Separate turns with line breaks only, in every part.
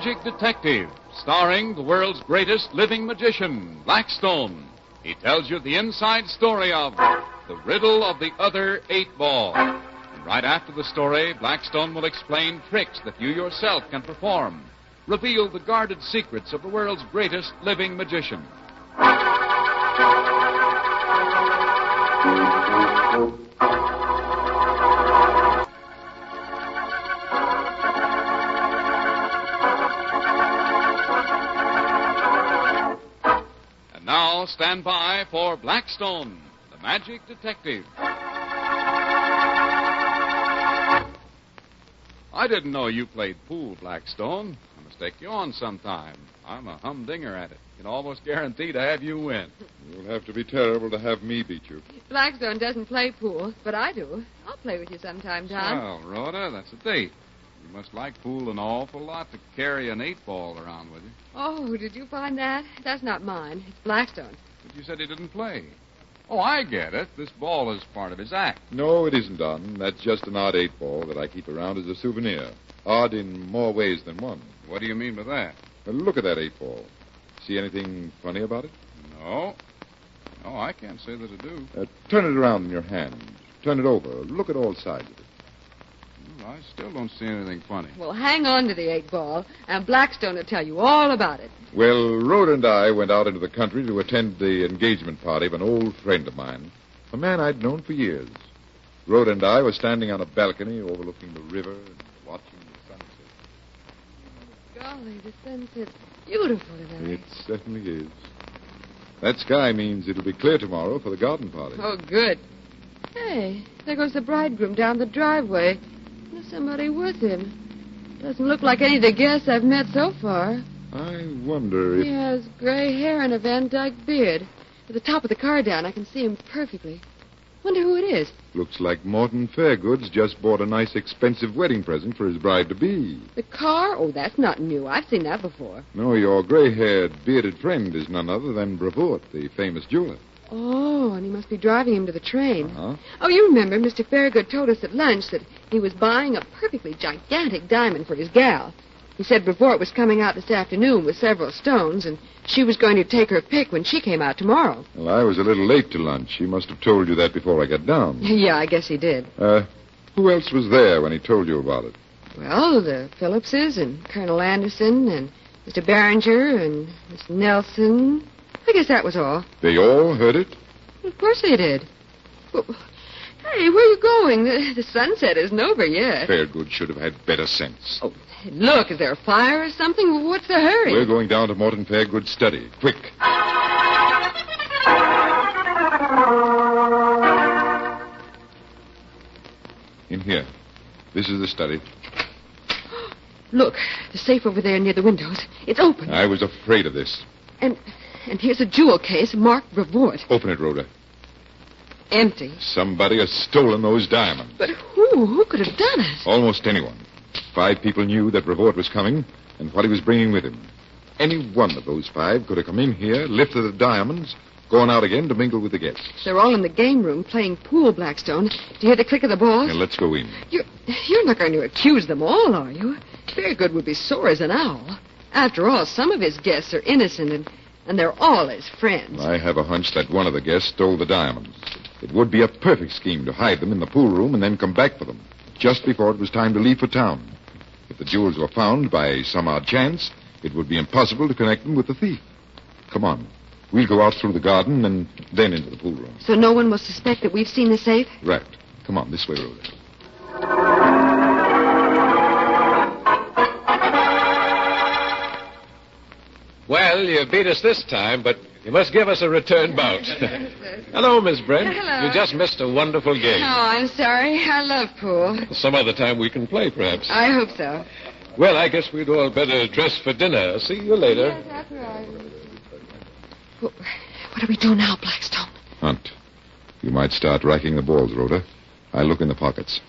Magic Detective, starring the world's greatest living magician, Blackstone. He tells you the inside story of the riddle of the other 8-ball. And right after the story, Blackstone will explain tricks that you yourself can perform, reveal the guarded secrets of the world's greatest living magician. And now, stand by for Blackstone, the Magic Detective. I didn't know you played pool, Blackstone. I must take you on sometime. I'm a humdinger at it. Can almost guarantee to have you win.
You'll have to be terrible to have me beat you.
Blackstone doesn't play pool, but I do. I'll play with you sometime, Tom.
Well, Rhoda, that's a date. You must like pool an awful lot to carry an 8-ball around with you.
Oh, did you find that? That's not mine. It's Blackstone.
But you said he didn't play. Oh, I get it. This ball is part of his act.
No, it isn't, Don. That's just an odd 8-ball that I keep around as a souvenir. Odd in more ways than one.
What do you mean by that?
Well, look at that 8-ball. See anything funny about it?
No. No, I can't say that I do.
Turn it around in your hand. Turn it over. Look at all sides of it.
I still don't see anything funny.
Well, hang on to the 8-ball, and Blackstone will tell you all about it.
Well, Rhoda and I went out into the country to attend the engagement party of an old friend of mine, a man I'd known for years. Rhoda and I were standing on a balcony overlooking the river and watching the sunset.
Golly, the sunset's beautiful tonight.
It certainly is. That sky means it'll be clear tomorrow for the garden party.
Oh, good. Hey, there goes the bridegroom down the driveway. There's somebody with him. Doesn't look like any of the guests I've met so far.
I wonder if...
He has gray hair and a Van Dyke beard. At the top of the car down, I can see him perfectly. Wonder who it is.
Looks like Morton Fairgoods just bought a nice, expensive wedding present for his bride-to-be.
The car? Oh, that's not new. I've seen that before.
No, your gray-haired, bearded friend is none other than Brevoort, the famous jeweler.
Oh, and he must be driving him to the train.
Uh-huh.
Oh, you remember Mr. Fairgood told us at lunch that he was buying a perfectly gigantic diamond for his gal. He said Brevoort was coming out this afternoon with several stones, and she was going to take her pick when she came out tomorrow.
Well, I was a little late to lunch. He must have told you that before I got down.
Yeah, I guess he did.
Who else was there when he told you about it?
Well, the Phillipses and Colonel Anderson and Mr. Barringer and Miss Nelson. I guess that was all.
They all heard it?
Of course they did. Well, hey, where are you going? The sunset isn't over yet.
Fairgood should have had better sense.
Oh, look, is there a fire or something? What's the hurry?
We're going down to Morton Fairgood's study. Quick. In here. This is the study.
Look, the safe over there near the windows. It's open.
I was afraid of this.
And here's a jewel case marked Brevoort.
Open it, Rhoda.
Empty.
Somebody has stolen those diamonds.
But who? Who could have done it?
Almost anyone. 5 people knew that Brevoort was coming and what he was bringing with him. Any one of those 5 could have come in here, lifted the diamonds, gone out again to mingle with the guests.
They're all in the game room playing pool, Blackstone. Do you hear the click of the balls?
Now, let's go in.
You're not going to accuse them all, are you? Fairgood would be sore as an owl. After all, some of his guests are innocent, and they're all his friends.
I have a hunch that one of the guests stole the diamonds. It would be a perfect scheme to hide them in the pool room and then come back for them, just before it was time to leave for town. If the jewels were found by some odd chance, it would be impossible to connect them with the thief. Come on. We'll go out through the garden and then into the pool room.
So no one will suspect that we've seen the safe?
Right. Come on, this way, Rhoda.
Well, you beat us this time, but you must give us a return bout. Hello, Miss Brent.
Hello.
You just missed a wonderful game.
Oh, I'm sorry. I love pool.
Some other time we can play, perhaps.
I hope so.
Well, I guess we'd all better dress for dinner. See you later.
Yes, that's right. What do we do now, Blackstone?
Hunt. You might start racking the balls, Rhoda. I'll look in the pockets.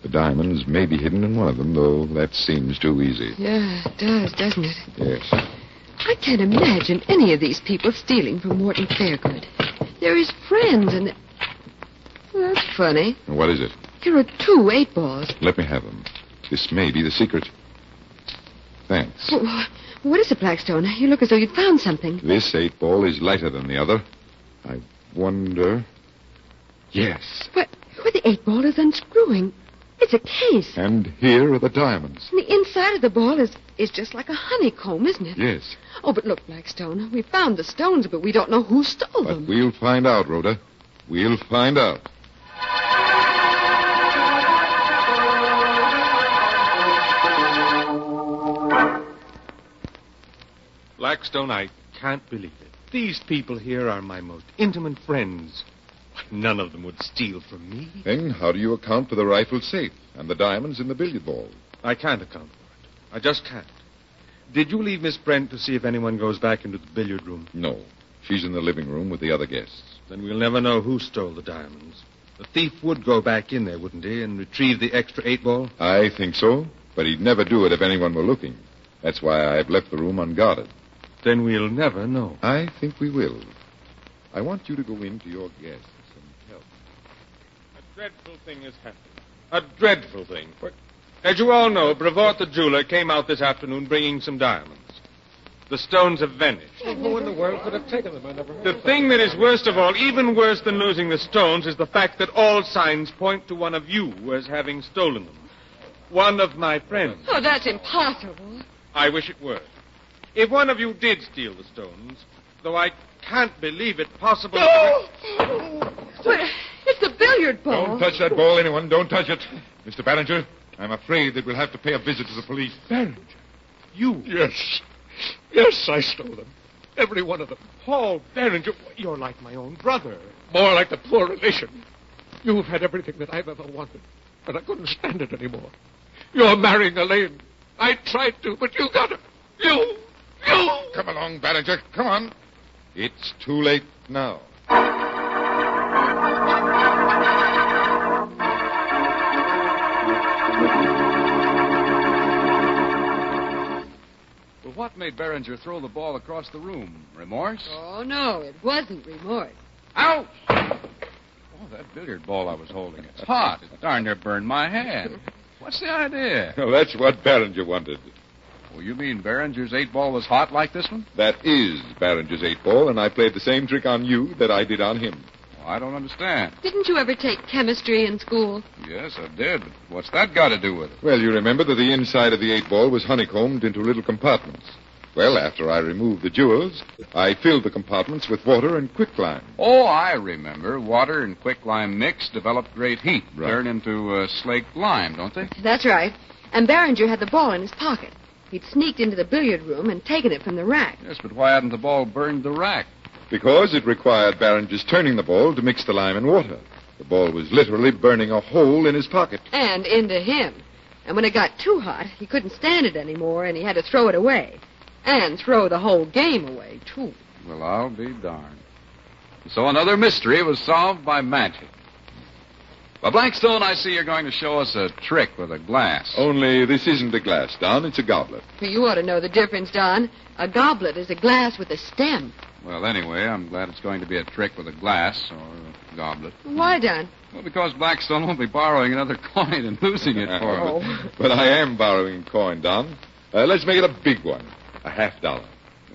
The diamonds may be hidden in one of them, though that seems too easy.
Yeah, it does, doesn't it?
Yes.
I can't imagine any of these people stealing from Morton Fairgood. They're his friends, and... Well, that's funny.
What is it?
Here are 2 8-balls.
Let me have them. This may be the secret. Thanks.
Oh, what is it, Blackstone? You look as though you'd found something.
This 8-ball is lighter than the other. I wonder... Yes.
But the 8-ball is unscrewing. It's a case.
And here are the diamonds.
And the inside of the ball is just like a honeycomb, isn't it?
Yes.
Oh, but look, Blackstone, we found the stones, but we don't know who stole
But
them.
we'll find out, Rhoda. We'll find out.
Blackstone, I can't believe it. These people here are my most intimate friends. Why, none of them would steal from me.
Then how do you account for the rifle safe and the diamonds in the billiard ball?
I can't account for it. I just can't. Did you leave Miss Brent to see if anyone goes back into the billiard room?
No. She's in the living room with the other guests.
Then we'll never know who stole the diamonds. The thief would go back in there, wouldn't he, and retrieve the extra 8-ball?
I think so, but he'd never do it if anyone were looking. That's why I've left the room unguarded.
Then we'll never know.
I think we will. I want you to go in to your guests and help.
A dreadful thing has happened. A dreadful thing. As you all know, Brevoort the jeweler came out this afternoon bringing some diamonds. The stones have vanished.
Who in the world could have taken them? I never heard
The thing that is worst of all, even worse than losing the stones, is the fact that all signs point to one of you as having stolen them. One of my friends.
Oh, that's impossible.
I wish it were. If one of you did steal the stones, though I can't believe it possible...
But it's the billiard ball.
Don't touch that ball, anyone. Don't touch it. Mr. Ballinger, I'm afraid that we'll have to pay a visit to the police.
Barringer.
You?
Yes. Yes, I stole them. Every one of them.
Paul Barringer, you're like my own brother.
More like the poor relation. You've had everything that I've ever wanted, but I couldn't stand it anymore. You're marrying Elaine. I tried to, but you got her. You!
Come along, Ballinger. Come on. It's too late now.
Well, what made Berenger throw the ball across the room? Remorse?
Oh, no, it wasn't remorse.
Ouch! Oh, that billiard ball I was holding. It's hot. It darn near burned my hand. What's the idea?
Well, that's what Ballinger wanted.
Oh, you mean Berenger's 8-ball was hot like this one?
That is Ballinger's 8-ball, and I played the same trick on you that I did on him.
Well, I don't understand.
Didn't you ever take chemistry in school?
Yes, I did, but what's that got to do with it?
Well, you remember that the inside of the 8-ball was honeycombed into little compartments. Well, after I removed the jewels, I filled the compartments with water and quicklime.
Oh, I remember. Water and quicklime mix develop great heat.
Right.
Turn into slaked lime, don't they?
That's right. And Berenger had the ball in his pocket. He'd sneaked into the billiard room and taken it from the rack.
Yes, but why hadn't the ball burned the rack?
Because it required Berenger's turning the ball to mix the lime and water. The ball was literally burning a hole in his pocket.
And into him. And when it got too hot, he couldn't stand it anymore, and he had to throw it away. And throw the whole game away, too.
Well, I'll be darned. So another mystery was solved by magic. Well, Blackstone, I see you're going to show us a trick with a glass.
Only this isn't a glass, Don. It's a goblet.
You ought to know the difference, Don. A goblet is a glass with a stem.
Well, anyway, I'm glad it's going to be a trick with a glass or a goblet.
Why, Don?
Well, because Blackstone won't be borrowing another coin and losing it for
Oh.
it.
But I am borrowing a coin, Don. Let's make it a big one. A $50.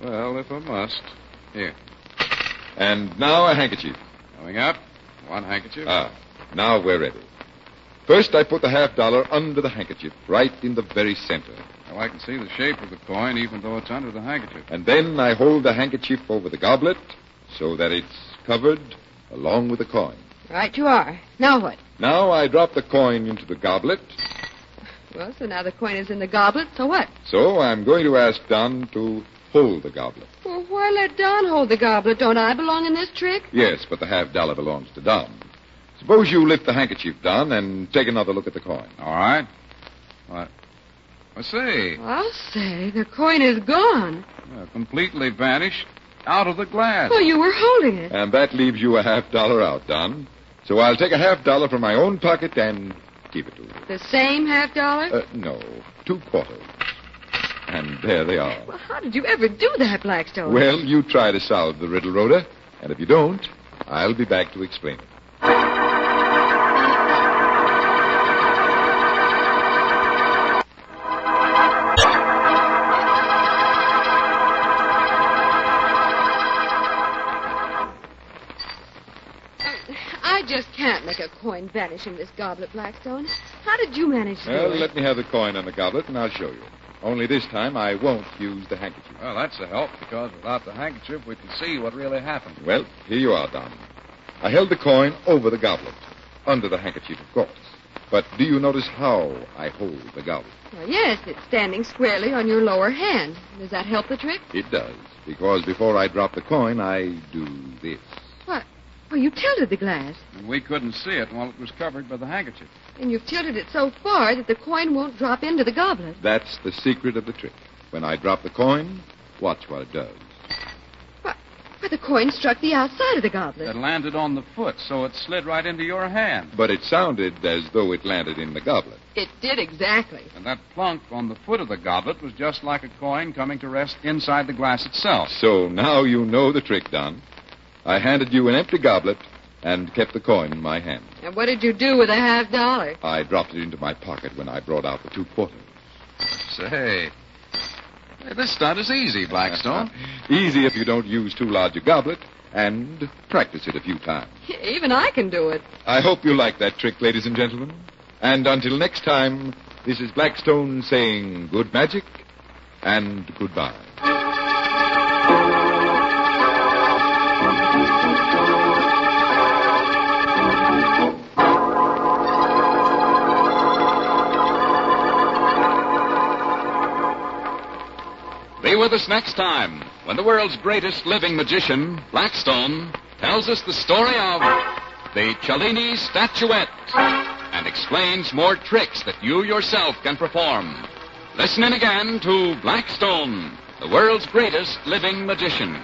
Well, if I must. Here.
And now a handkerchief.
Coming up. One handkerchief.
Now we're ready. First, I put the $50 under the handkerchief, right in the very center.
Well, I can see the shape of the coin even though it's under the handkerchief.
And then I hold the handkerchief over the goblet so that it's covered along with the coin.
Right you are. Now what?
Now I drop the coin into the goblet.
Well, so now the coin is in the goblet, so what?
So I'm going to ask Don to hold the goblet.
Well, why let Don hold the goblet? Don't I belong in this trick?
Yes, but the $50 belongs to Don. Suppose you lift the handkerchief, Don, and take another look at the coin.
All right. What? I say.
I'll say, the coin is gone.
Completely vanished out of the glass.
Well, you were holding it.
And that leaves you a $50 out, Don. So I'll take a $50 from my own pocket and give it to you.
The same $50?
No, 2 quarters. And there they are.
Well, how did you ever do that, Blackstone?
Well, you try to solve the riddle, Rhoda. And if you don't, I'll be back to explain it.
make a coin vanish in this goblet, Blackstone? How did you manage to
Well,
do it?
let me have the coin and the goblet, and I'll show you. Only this time I won't use the handkerchief.
Well, that's a help, because without the handkerchief, we can see what really happened.
Well, here you are, Don. I held the coin over the goblet, under the handkerchief, of course. But do you notice how I hold the goblet?
Well, yes, it's standing squarely on your lower hand. Does that help the trick?
It does, because before I drop the coin, I do this.
What? Well, you tilted the glass,
And we couldn't see it while it was covered by the handkerchief.
and you've tilted it so far that the coin won't drop into the goblet.
That's the secret of the trick. When I drop the coin, watch what it does.
But the coin struck the outside of the goblet.
It landed on the foot, so it slid right into your hand.
But it sounded as though it landed in the goblet.
It did exactly.
And that plunk on the foot of the goblet was just like a coin coming to rest inside the glass itself.
So now you know the trick, Don. I handed you an empty goblet and kept the coin in my hand.
And what did you do with a $50?
I dropped it into my pocket when I brought out the 2 quarters.
Say, this stunt is easy, Blackstone.
Easy if you don't use too large a goblet and practice it a few times.
Even I can do it.
I hope you like that trick, ladies and gentlemen. And until next time, this is Blackstone saying good magic and goodbye.
Be with us next time when the world's greatest living magician, Blackstone, tells us the story of the Cellini statuette and explains more tricks that you yourself can perform. Listen in again to Blackstone, the world's greatest living magician.